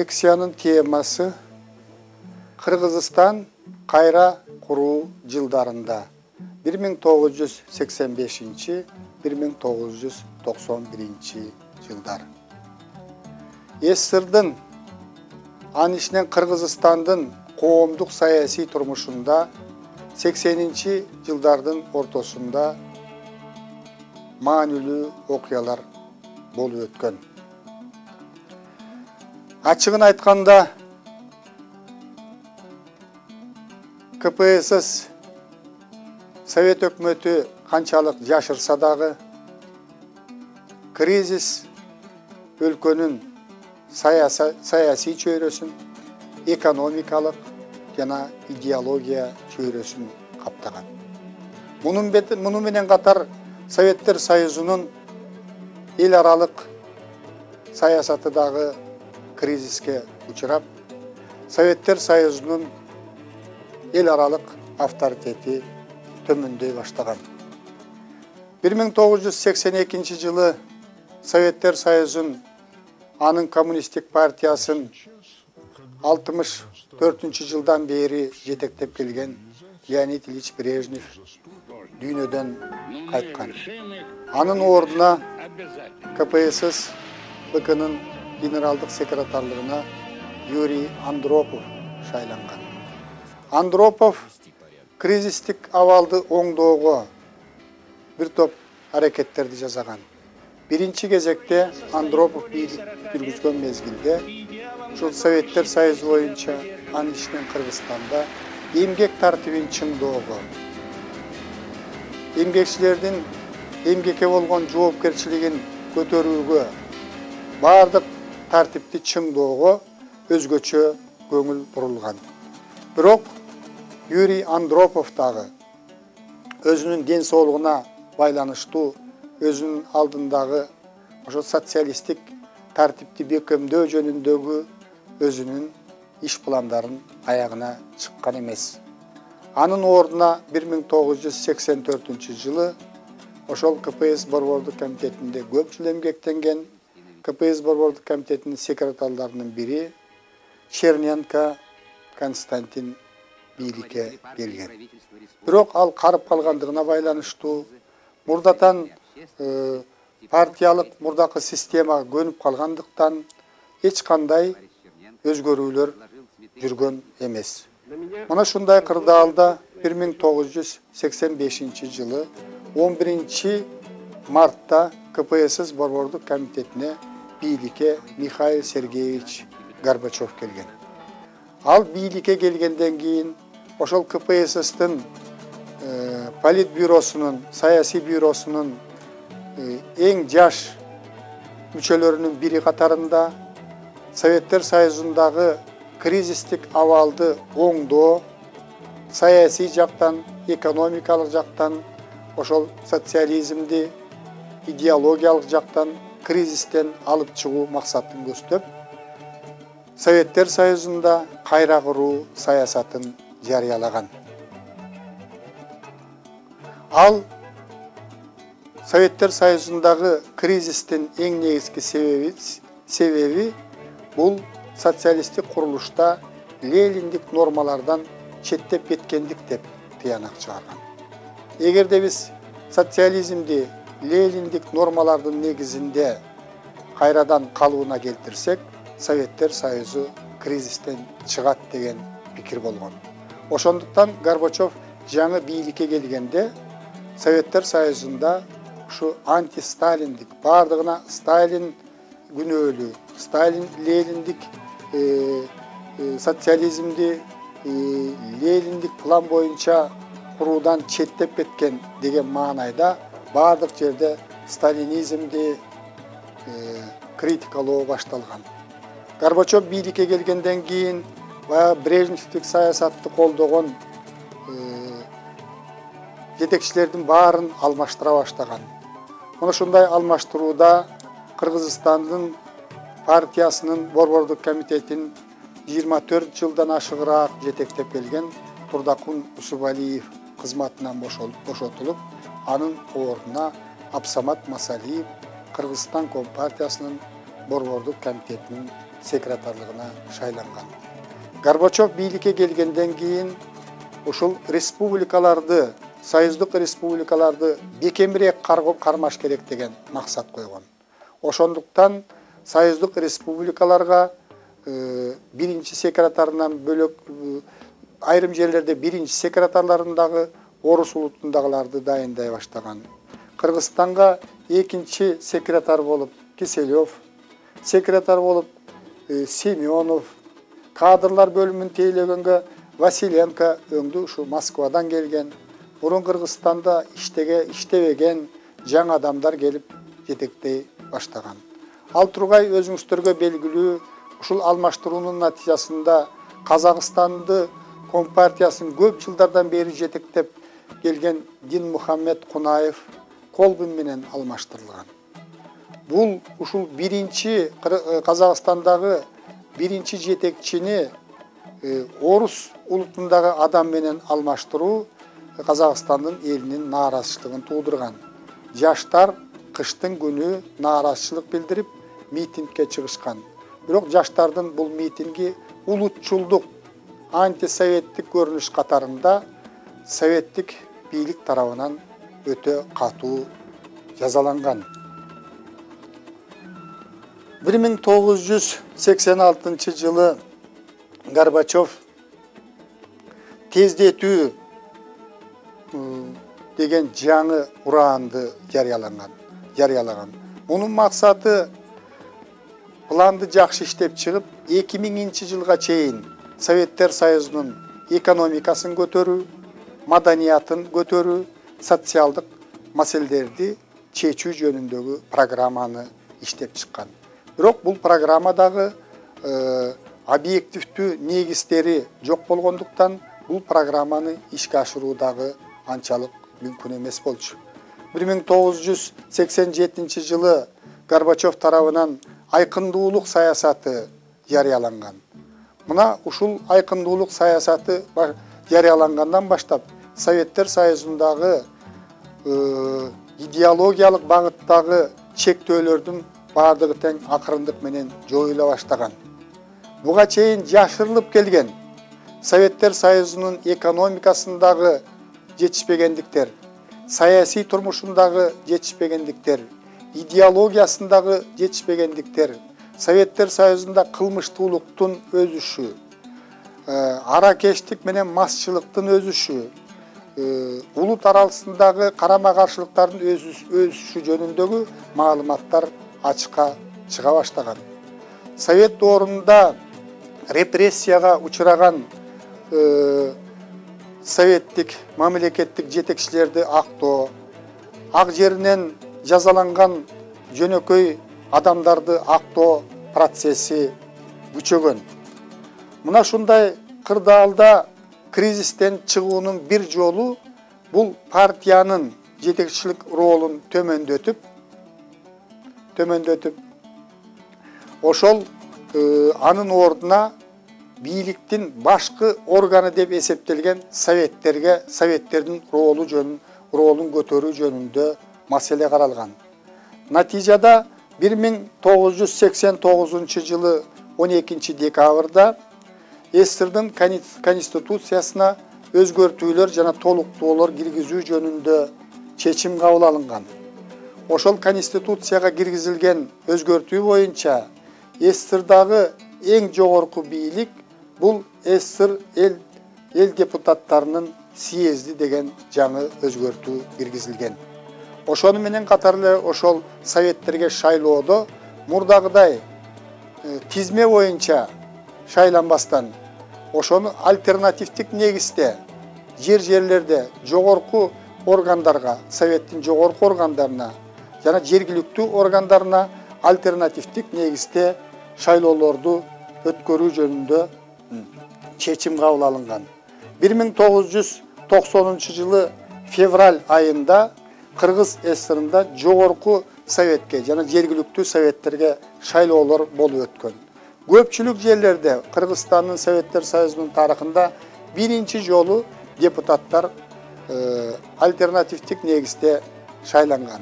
лекциянын темасы Кыргызстан кайра куруу жылдарында 1985-1991 жылдар. СССРдын анишинен Кыргызстандын коомдук саясий турмушунда 80 жылдардын ортосунда маанилүү окуялар болуп өткөн. Ачыгын айтканда, КПСС Совет өкмөтү канчалык жашырса дагы, кризис өлкөнүн саясий чөйрөсүн, экономикалык жана идеология чөйрөсүн каптаган. Муну менен катар Советтер Союзунун эл аралык саясаты дагы кризиске учурап, Советтер Союзунун эл аралык авторитети төмөндөй баштаган. 1982 жылы Советтер Союзун анын коммунисттик партиясын 64 жылдан бери жетектеп келген Леонид Ильич Брежнев дүйнөдөн кайткан. Анын ордуна КПСС БКнын генералдык секретарлыгына Юрий Андропов шайланган. Андропов кризистик абалды оңдоого бир топ аракеттерди жасаган. Биринчи кезекте Андропов бийлик жүргүзгөн мезгилде ушул Советтер Союзу боюнча анын ичинен Кыргызстанда эмгек тартибин чыңдоого, эмгекчилердин эмгекке болгон жоопкерчилигин көтөрүүгө, бардык тартипти чыңдоого өзгөчө көңүл бурулган. Бирок Юрий Андропов дагы өзүнүн ден соолугуна байланыштуу өзүнүн алдындагы ошо социалисттик тартипти бекемдөө жөнүндөгү өзүнүн иш пландарын аягына чыккан эмес. Анын ордуна 1984 жылы ошол КПСС борбордук комитетинде көп жыл эмгектенген КПСС борбордук комитетинин секретарларынын бири Черненко Константин бийликке келген. Бирок ал карып калгандыгына байланыштуу мурдатан партиялык мурдакы системага көнүп калгандыктан эч кандай өзгөрүүлөр жүргөн эмес. Мына ушундай кырдаалда 1985 жылы 11 мартта КПСС борбордук комитетине бийликке Михаил Сергеевич Горбачев келген. Ал бийликке келгенден кийин ошол КПССтин политбюросунун, саясий бюросунун эң жаш мүчөлөрүнүн бири катарында Советтер Союзундагы кризистик абалды оңдоо, саясий жактан, экономикалык жактан, ошол социализмди идеологиялык жактан кризистен алып чыгуу максатын көздөп, Советтер Союзунда кайра куруу саясатын жарыялаган. Ал Советтер Союзундагы кризистин эң негизги себеби бул социалисттик курулушта лениндик нормалардан четтеп кеткендик деп тыянак чыгарган. Эгерде биз социализмди лениндик нормалардын негизинде кайрадан калыбына келтирсек, Советтер Союзу кризистен чыгат деген пикир болгон. Ошондуктан Горбачев жаңы бийликке келгенде Советтер Союзунда ушу антисталиндик, бардыгына Сталин күнөөлүү, Сталин лениндик социализмди лениндик план боюнча куруудан четтеп кеткен деген маанайда бардык жерде сталинизмди критикалоо башталган. Горбачев бийликке келгенден кийин Брежневдик саясатты колдогон жетекчилердин баарын алмаштыра баштаган. Мына ушундай алмаштырууда Кыргызстандын партиясынын борбордук комитетин 24 жылдан ашыгыраак жетектеп келген Турдакун Усубалиев кызматынан бошотулуп, анын ордуна Абсамат Масалиев Кыргызстан Компартиясынын борбордук комитетинин секретарлыгына шайланган. Горбачев бийликке келгенден кийин ушул республикаларды, союздук республикаларды бекемирээк кармаш керек деген максат койгон. Ошондуктан союздук республикаларга биринчи секретарынан бөлөк айрым жерлерде биринчи секретарларындагы орус улутундагыларды дайындай баштаган. Кыргызстанга экинчи секретар болуп Киселев, секретар болуп Семенов, кадрлар бөлүмүн тейлегенге Василенко өңдү ушу Москвадан келген. Бурун Кыргызстанда иштебеген жаңы адамдар келип жетектей баштаган. Ал тургай өзүңүздөргө белгилүү ушул алмаштыруунун натыйжасында Казакстанды Компартиясын көп жылдардан бери жетектеп келген Динмухаммед Кунаев Колбин менен алмаштырылган. Бул ушул биринчи Казакстандагы биринчи жетекчини орус улутундагы адам менен алмаштыруу Казакстандын элинин нааразычылыгын туудурган. Жаштар кыштын күнү нааразычылык билдирип митингге чыгышкан. Бирок жаштардын бул митинги улутчулдук антисоветтик көрүнүш катарында советтик бийлик тарабынан өтө катуу жазаланган. 1986 жылы Горбачев тездетүү деген жаңы ураанды жарыялаган. Мунун максаты планды жакшы иштеп чыгып, 2000 жылга чейин Советтер Союзунун экономикасын көтөрүү, маданиятын көтөрүү, социалдык маселелерди чечүү жөнүндөгү программаны иштеп чыккан. Бирок бул программадагы объективдүү негиздери жок болгондуктан бул программаны ишке ашыруудагы анчалык мүмкүн эмес болчу. 1987 жылы Горбачев тарабынан айкындуулук саясаты жарыяланган. Мына ушул айкындуулук саясаты жарыялангандан баштап Советтер Союзундагы идеологиялык багыттагы чектөөлөрдүн бардыгы тең акырындык менен жоюла баштаган. Буга чейин жашырылып келген Советтер Союзунун экономикасындагы жетишпегендиктер, саясий турмушундагы жетишпегендиктер, идеологиясындагы жетишпегендиктер, Советтер Союзунда кылмыштуулуктун өсүшү, аракештик менен масчылыктын өсүшү, улут арасындагы карама-каршылыктардын өсүшү жөнүндөгү маалыматтар ачыкка чыга баштаган. Совет доорунда репрессияга учураган советтик мамлекеттик жетекчилерди актоо, ак жеринен жазаланган жөнөкөй адамдарды актоо процесси күчөгөн. Мына шундай кырдаалда кризистен чыгуунун бир жолу бул партиянын жетекчилик ролун төмөндөтүп ошол анын ордуна бийликтин башкы органы деп эсептелген советтердин ролун көтөрүү жөнүндө маселе каралган. Натыйжада 1989 жылы 12 декабрда СССРдин конституциясына өзгөртүүлөр жана толуктоолор киргизүү жөнүндө чечим кабыл алынган. Ошол конституцияга киргизилген өзгөртүү боюнча СССРдагы эң жогорку бийлик бул СССР эл депутаттарынын съезди деген жаңы өзгөртүү киргизилген. Ошону менен катар эле ошол советтерге шайлоодо мурдагыдай тизме боюнча шайланбастан ошону альтернативдик негизде жерлерде жогорку органдарга, советтин жогорку органдарына жана жергиликтүү органдарына альтернативдик негизде шайлоолорду өткөрүү жөнүндө чечим кабыл алынган. 1990 жылы февраль айында Кыргыз СССРында жогорку советке жана жергиликтүү советтерге шайлоолор болуп өткөн. Көпчүлүк жерлерде Кыргызстандын Советтер Союзунун тарыхында биринчи жолу депутаттар альтернативдик негизде шайланган.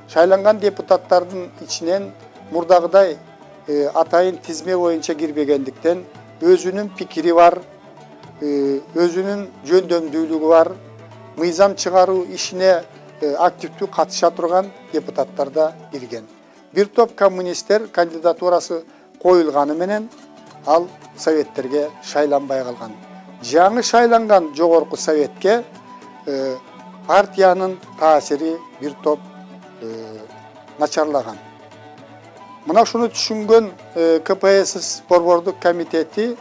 Шайланган депутаттардын ичинен мурдагыдай atayın tizme boyunca girmegендиктен özünün pikiri var, özünün жөндөмдүүлүгү var, мыйзам чыгаруу ишине активдүү катыша турган депутаттар да кирген. Бир топ коммунисттер кандидатурасы коюлганы менен ал советтерге шайланбай калган. Жаңы шайланган жогорку советке партиянын таасири бир топ начарлаган. Мына шуну түшүнгөн КПСС борбордук комитети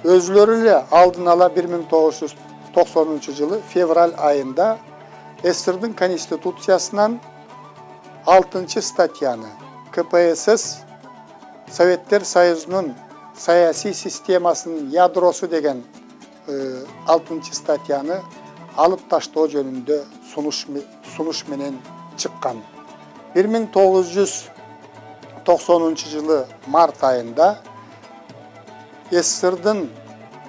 өзлөрү эле алдын ала 1990 жылы февраль айында СССРдын конституциясынан 6 статьяны КПСС Советтер Союзунун саясий системасынын ядросу деген 6 статьяны алып таштоо жөнүндө сунуш менен чыккан. 1990 жылы март айында СССРдын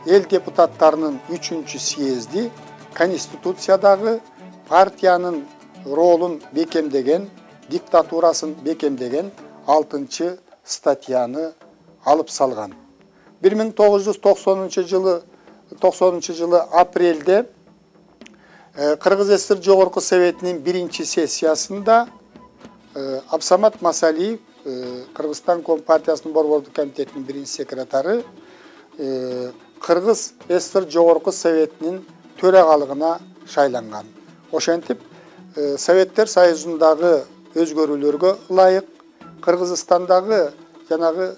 эл депутаттарынын 3 съезди конституциядагы партиянын ролун бекемдеген, диктатурасын бекемдеген 6 статьяны алып салган. 1990 жылы апрелде Кыргыз СССР Жогорку Советинин 1-сессиясында Абсамат Масалиев, Кыргызстан Компартиясынын борбордук комитетинин 1-секретары, Кыргыз СССР Жогорку Советинин төрагалыгына шайланган. Ошентип, Советтер Союзундагы өзгөрүүлөргө ылайык, Кыргызстандагы жанагы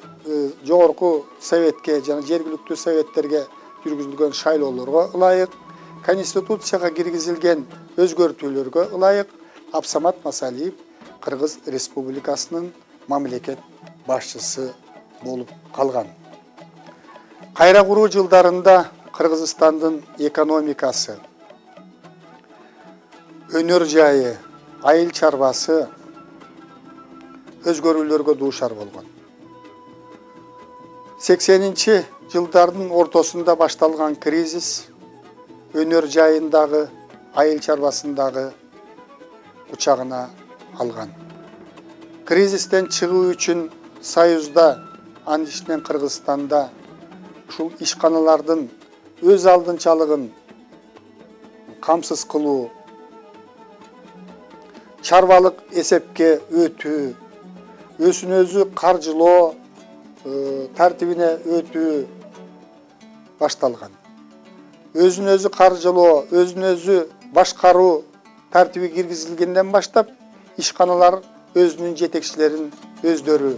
Жогорку Советке жана жергиликтүү советтерге жүргүзүлгөн шайлоолорго ылайык, Конституцияга киргизилген өзгөртүүлөргө ылайык Абсамат Масалиев Кыргыз Республикасынын мамлекет башчысы болуп калган. Кайра куруу жылдарында Кыргызстандын экономикасы, өнөр жайы, айыл чарбасы өзгөрүүлөргө дуушар болгон. 80 жылдардын ортосунда башталган кризис өнөр жайындагы, айыл чарбасындагы учагына алган. Кризистен чыгуу үчүн Союзда, андыш менен Кыргызстанда ушул ишканалардын өз алдынчалыгын камсыз кылуу, чарбалык эсепке өтүү, өзүн-өзү каржылоо тартибине өтүү башталган. Өзүн-өзү каржылоо, өзүн-өзү башкаруу тартиби киргизилгенден баштап, ишканалар өзүнүн жетекчилерин өздөрү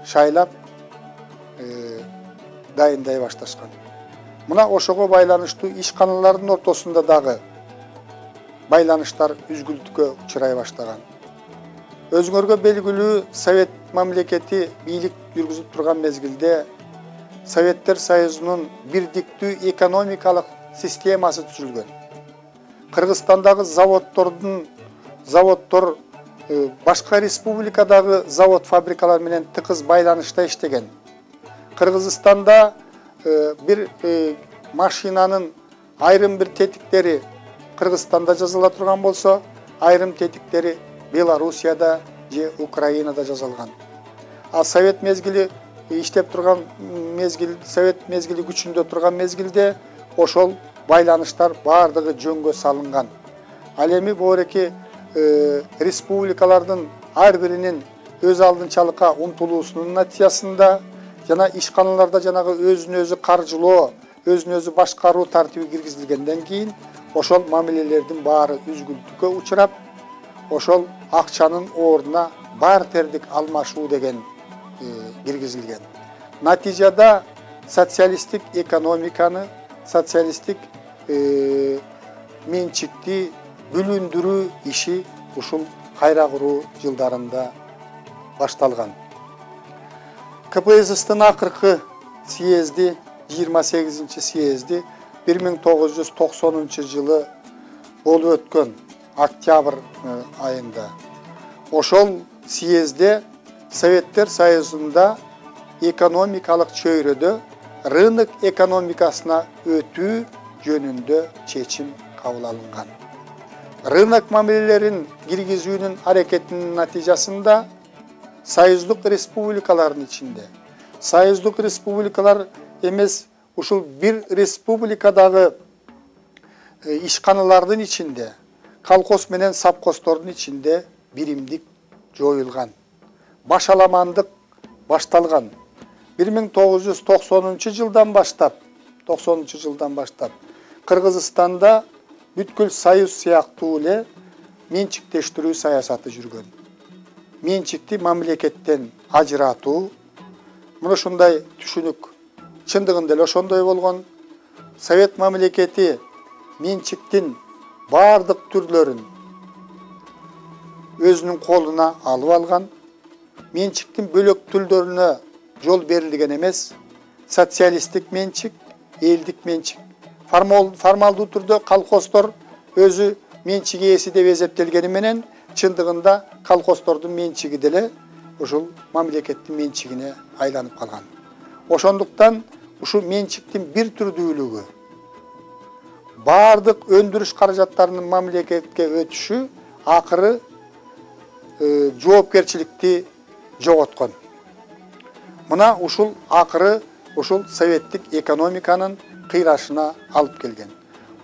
шайлап дайындай башташкан. Мына ошого байланыштуу ишканалардын ортосунда дагы байланыштар үзгүлтүккө учурай баштаган. Өзүңөргө белгилүү Совет мамлекети бийлик жүргүзүп турган мезгилде Советтер Союзунун бирдиктүү экономикалык системасы түзүлгөн. Кыргызстандагы заводдор башка республикадагы завод фабрикалар менен тыкыз байланышта иштеген. Кыргызстанда бир машинанын айрым бир тетиктери Кыргызстанда жазыла турган болсо, айрым тетиктери Белоруссияда же Украинада жазылган. А Совет мезгили иштеп турган мезгил, Совет мезгили күчүндө турган мезгилде ошол байланыштар бардыгы жөнгө салынган. Ал эми боореки республикалардын ар биринин өз алдынчалыкка умтулуусунун натыйжасында жана ишканаларда жанагы өзүн-өзү каржылоо, өзүн-өзү башкаруу тартиби киргизилгенден кийин ошол мамилелердин баары үзгүлтүккө учурап, ошол акчанын ордуна бартердик алмашуу деген киргизилген. Натыйжада социалисттик экономиканы, социалисттик менчикти бүлүндүрүү иши ушул кайра куруу жылдарында башталган. КПССтин акыркы съезди, 28 съезди 1990 жылы болуп өткөн октябрь айында. Ошол съезде Советтер Союзунда экономикалык чөйрөдө рынок экономикасына өтүү жөнүндө чечим кабыл алынган. Рынок мамилелерин киргизүүнүн аракетинин натыйжасында Союздук республикалардын ичинде. Союздук республикалар эмес, ушул бир республикадагы ишканалардын ичинде, колхоз менен совхоздордун ичинде биримдик жоюлган. Башаламандык башталган. 1990 жылдан баштап Кыргызстанда бүткүл союз сыяктуу эле менчиктештирүү саясаты жүргөн. Менчикти мамлекеттен ажыратуу, мына ушундай түшүнүк чындыгында эле ошондой болгон. Совет мамлекети менчиктин бардык түрлөрүн өзүнүн колуна алып алган. Менчиктин бөлөк түрлөрүнө жол берилген эмес. Социалисттик менчик, элдик менчик. Формалдуу түрдө колхоздор өзү менчик ээси деп эсептелгени менен, чындыгында колхоздордун менчиги деле ушул мамлекеттин менчигине айланып калган. Ошондуктан ушул менчиктин бир түрдүүлүгү, бардык өндүрүш каражаттарынын мамлекетке өтүшү акыры жоопкерчиликти жоготкон. Мына ушул акыры ушул советтик экономиканын кыйрашына алып келген.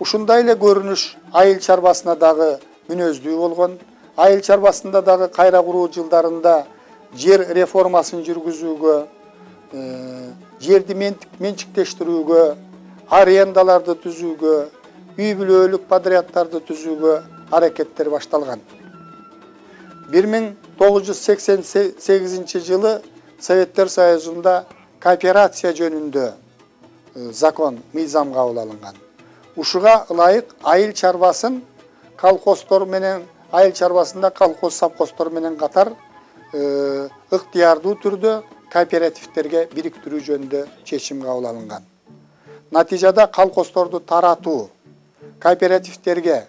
Ушундай эле көрүнүш айыл чарбасына дагы мүнөздүү болгон. Айыл чарбасында дагы кайра куруу жылдарында жер реформасын жүргүзүүгө, жерди менчиктештирүүгө, арендаларды түзүүгө, үй бүлөлүк подряддарды түзүүгө аракеттер башталган. 1988 жылы Советтер Союзунда кооперация жөнүндө закон, мыйзам кабыл алынган. Ушуга ылайык айыл чарбасын колхоздор менен, айыл чарбасында колхоз совхоздор менен катар ыктыярдуу түрдө кооперативтерге бириктирүү жөнүндө чечим кабыл алынган. Натыйжада колхоздорду таратуу, кооперативтерге,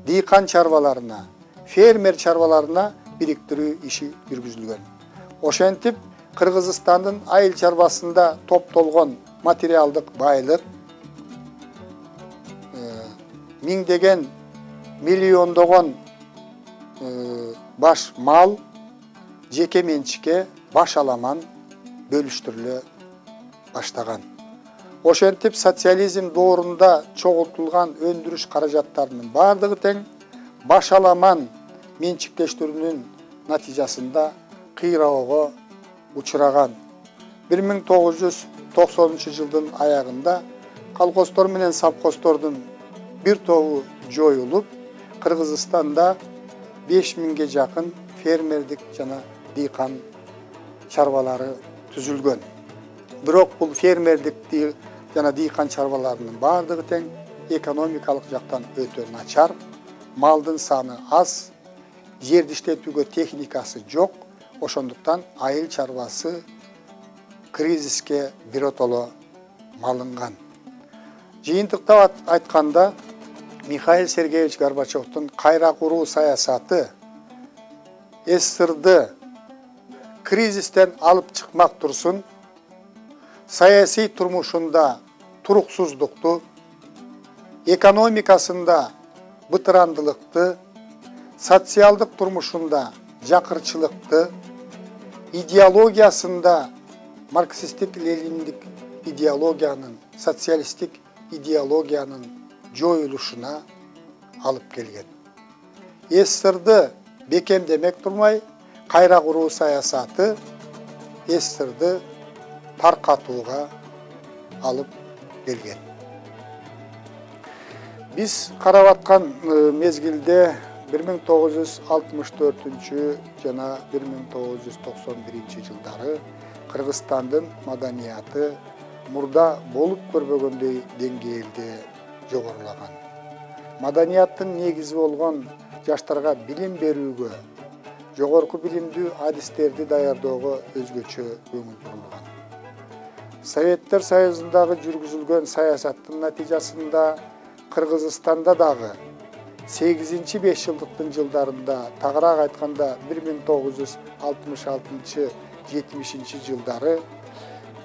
дыйкан чарбаларына, фермер чарбаларына бириктирүү иши жүргүзүлгөн. Ошентип Кыргызстандын айыл чарбасында топтолгон материалдык байлык, миңдеген, миллиондогон баш мал жеке менчикке башаламан бөлүштүрүлө баштаган. Ошентип социализм доорунда чогултулган өндүрүш каражаттарынын бардыгы тең башаламан менчиктештирүүнүн натыйжасында кыйроого учураган. 1990 жылдын аягында колхоздор менен совхоздордун бир тобу жоюлуп, Кыргызстанда 5000ге жакын фермердик жана дыйкан чарбалары түзүлгөн. Бирок бул фермердик жана дыйкан чарбаларынын бардыгы тең экономикалык жактан өтө начар, малдын саны аз, жерди иштетүүгө техникасы жок. Ошондуктан айыл чарбасы кризиске биротоло малынган. Жыйынтыктап айтканда, Михаил Сергеевич Горбачевдун кайра куруу саясаты СССРды кризистен алып чыкмак турсун, саясий турмушунда туруксуздукту, экономикасында бытырандылыкты, социалдык турмушунда жакырчылыкты, идеологиясында марксисттик-лениндик идеологиянын, социалисттик идеологиянын жоюлушуна алып келген. СССРды бекемдемек турмай, кайра куруу саясаты СССРды таркатууга алып келген. Биз карап аткан мезгилде 1964 жана 1991 жылдары Кыргызстандын маданияты мурда болуп көрбөгөндөй деңгээлде жогорулаган. Маданияттын негизи болгон жаштарга билим берүүгө, жогорку билимдүү адистерди даярдоого өзгөчө көңүл бурулган. Советтер Союзундагы жүргүзүлгөн саясаттын натыйжасында Кыргызстанда дагы 8-5 жылдыктын жылдарында, тагыраак айтканда 1966-70 жылдары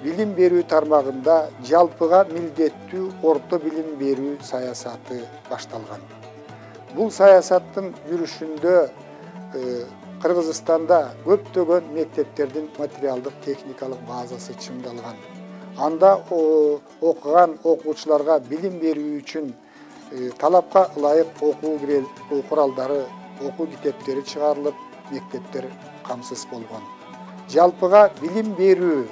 билим берүү тармагында жалпыга милдеттүү орто билим берүү саясаты башталган. Бул саясаттын жүрүшүндө Кыргызстанда көптөгөн мектептердин материалдык техникалык базасы чыңдалган. Анда окуган окуучуларга билим берүү үчүн талапка ылайык окуу куралдары, окуу китептери чыгарылып, мектептер камсыз болгон. Жалпыга билим берүү,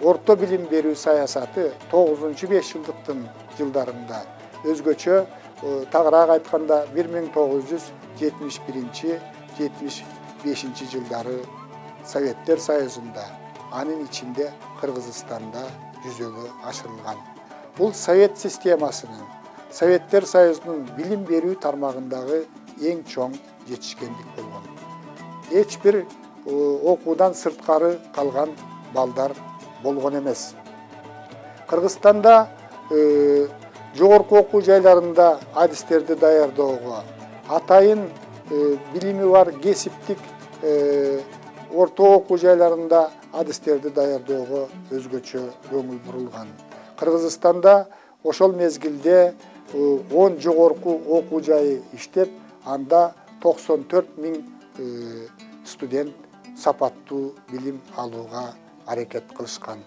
орто билим берүү саясаты 9-5 жылдыктын жылдарында өзгөчө тагыраак айтканда 1971-75 жылдары Советтер Союзунда, анын ичинде Кыргызстанда жүзөгө ашырылган. Бул Совет системасынын, Советтер Союзунун билим берүү тармагындагы эң чоң жетишкендик болгон. Эч бир окуудан сырткары калган балдар болгон эмес. Кыргызстанда жогорку окуу жайларында адистерди даярдоого, атайын билими бар кесиптик орто окуу жайларында адистерди даярдоого өзгөчө көңүл бурулган. Кыргызстанда ошол мезгилде 10 жогорку окуу жайы иштеп, анда 94 000 студент сапаттуу билим алууга аракет кылышкан.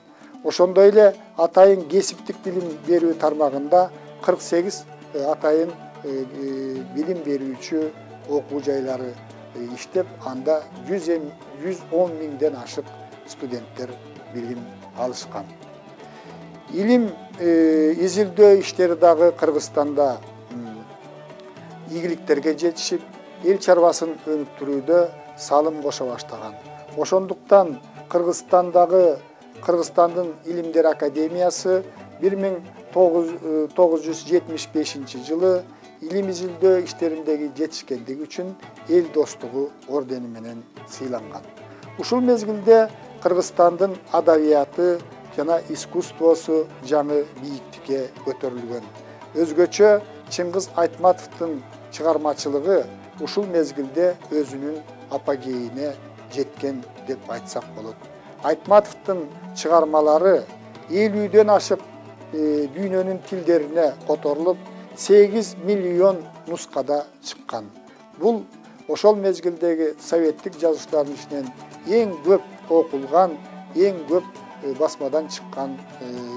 Ошондой эле атайын кесиптик билим берүү тармагында 48 атайын билим берүүчү окуу жайлары иштеп, анда 110 000ден ашык студенттер билим алышкан. Илим изилдөө иштери дагы Кыргызстанда ийгиликтерге жетишип, эл чарбасын өнүктүрүүдө салым кошо баштаган. Ошондуктан Кыргызстандын Илимдер Академиясы 1975 жылы илим изилдөө иштериндеги жетишкендиги үчүн эл достугу ордени менен сыйланган. Ушул мезгилде Кыргызстандын адабияты жана искусствосу жаңы бийиктикке көтөрүлгөн. Өзгөчө Чыңгыз Айтматовдун чыгармачылыгы ушул мезгилде өзүнүн апогейине жеткен деп айтсак болот. Айтматовдун чыгармалары 50ден ашык дүйнөнүн тилдерине которулуп, 8 миллион нускада чыккан. Бул ошол мезгилдеги советтик жазуучулардын ичинен эң көп окулган, эң көп басмадан чыккан,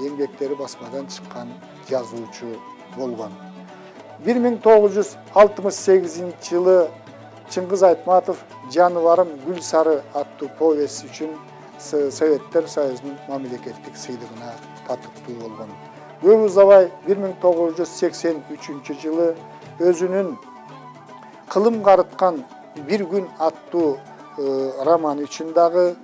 эмгектери басмадан чыккан жазуучу болгон. 1968 жылы Чыңгыз Айтматов «Жаныбарым гүл сары» аттуу повесть үчүн Советтер Союзунун мамлекеттик сыйлыгына татыктуу болгон. Көп узабай 1983 жылы өзүнүн «Кылым карыткан бир күн» аттуу роман үчүн дагы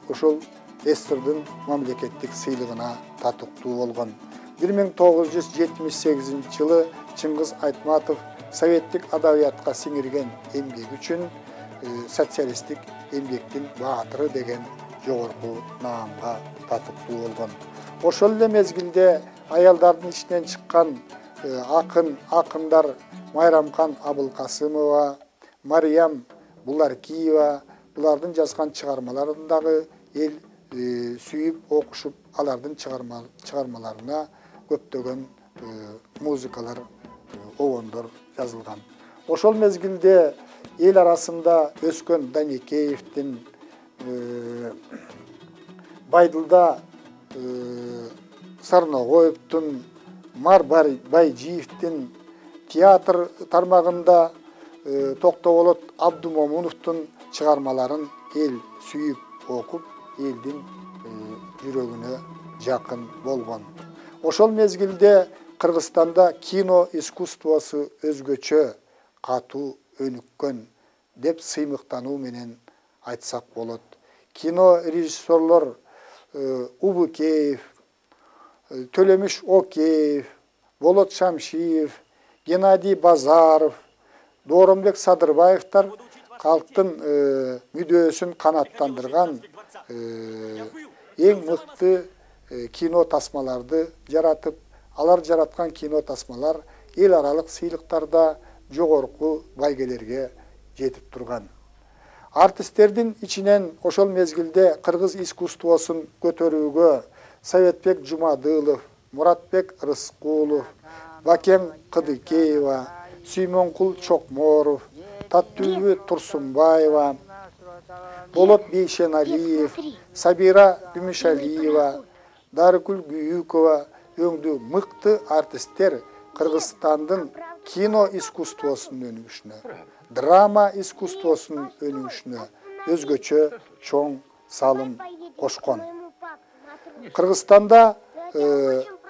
ошол СССРдын мамлекеттик сыйлыгына татыктуу болгон. 1978 жылы Чыңгыз Айтматов советтик адабиятка сиңирген эмгеги үчүн социалисттик эмгектин баатыры деген жогорку наамга татыктуу болгон. Ошол эле мезгилде аялдардын ичинен чыккан акындар Майрамкан Абылкасымова, Мариям Буларкиева, булардын жазган чыгармаларын дагы эл сүйүп окушуп, алардын чыгармаларына көптөгөн музыкалар, обондор жазылган. Ошол мезгилде эл арасында өскөн Даникеевдин, Байдылда Сарногоевдун, Мар Байжиевдин, театр тармагында Токтоболот Абдумомуновдун чыгармаларын эл сүйүп окуп, элдин жүрөгүнө жакын болгон. Ошол мезгилде Кыргызстанда кино искусствосу өзгөчө катуу өнүккөн деп сыймыктануу менен айтсак болот. Кино режиссерлор Убукеев, Төлөмүш Океев, Болот Шамшиев, Геннадий Базаров, Дооронбек Садырбаевтар калктын мүдөөсүн канааттандырган эң мыкты кино тасмаларды жаратып, алар жараткан кино тасмалар эл аралык сыйлыктарда жогорку байгелерге жетип турган. Артисттердин ичинен ошол мезгилде кыргыз искусствосун көтөрүүгө Советбек Жумадылов, Муратбек Рыскулов, Бакен Кыдыкеева, Сүймөнкул Чокморов, Таттүбү Турсунбаева, Болот Бейшеналиев, Сабира Бимишалиева, Дарыкүл Гүйүкова өңдүү мыкты артисттер Кыргызстандын кино искусствосунун өнүгүшүнө, драма искусствосунун өнүгүшүнө өзгөчө чоң салым кошкон. Кыргызстанда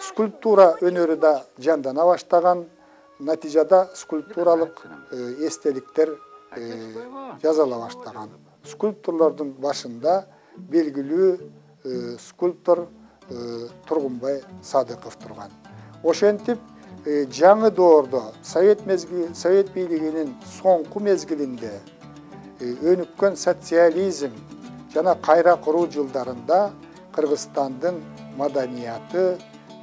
скульптура өнөрү да жандана баштаган, натыйжада скульптуралык эстеликтер жазыла баштаган. Скульпторлордун башында белгилүү скульптор Тургунбай Садыков турган. Ошентип жаңы доордо Совет бийлигинин соңку мезгилинде өнүккөн социализм жана кайра куруу жылдарында Кыргызстандын маданияты,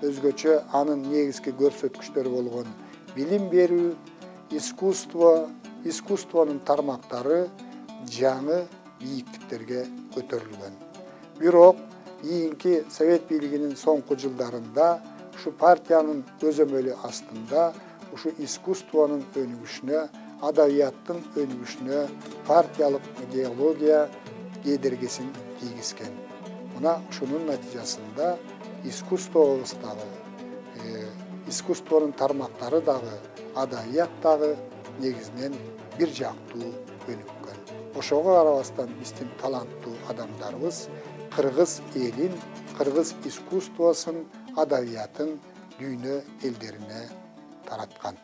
өзгөчө анын негизги көрсөткүчтөрү болгон билим берүү, искусствонун тармактары жаңы бийиктиктерге көтөрүлгөн. Бирок кийинки Совет бийлигинин соңку жылдарында ушу партиянын көзөмөлү астында ушу искусствонун өнүгүшүнө, адабияттын өнүгүшүнө партиялык идеология кедергисин тийгизген. Мына ушунун натыйжасында искусствобуздагы, искусствонун тармактары дагы, адабият дагы негизинен бир жактуу өнүккөн. Ошого карабастан биздин таланттуу адамдарыбыз кыргыз элин, кыргыз искусствосун, адабиятын дүйнө элдерине тараткан.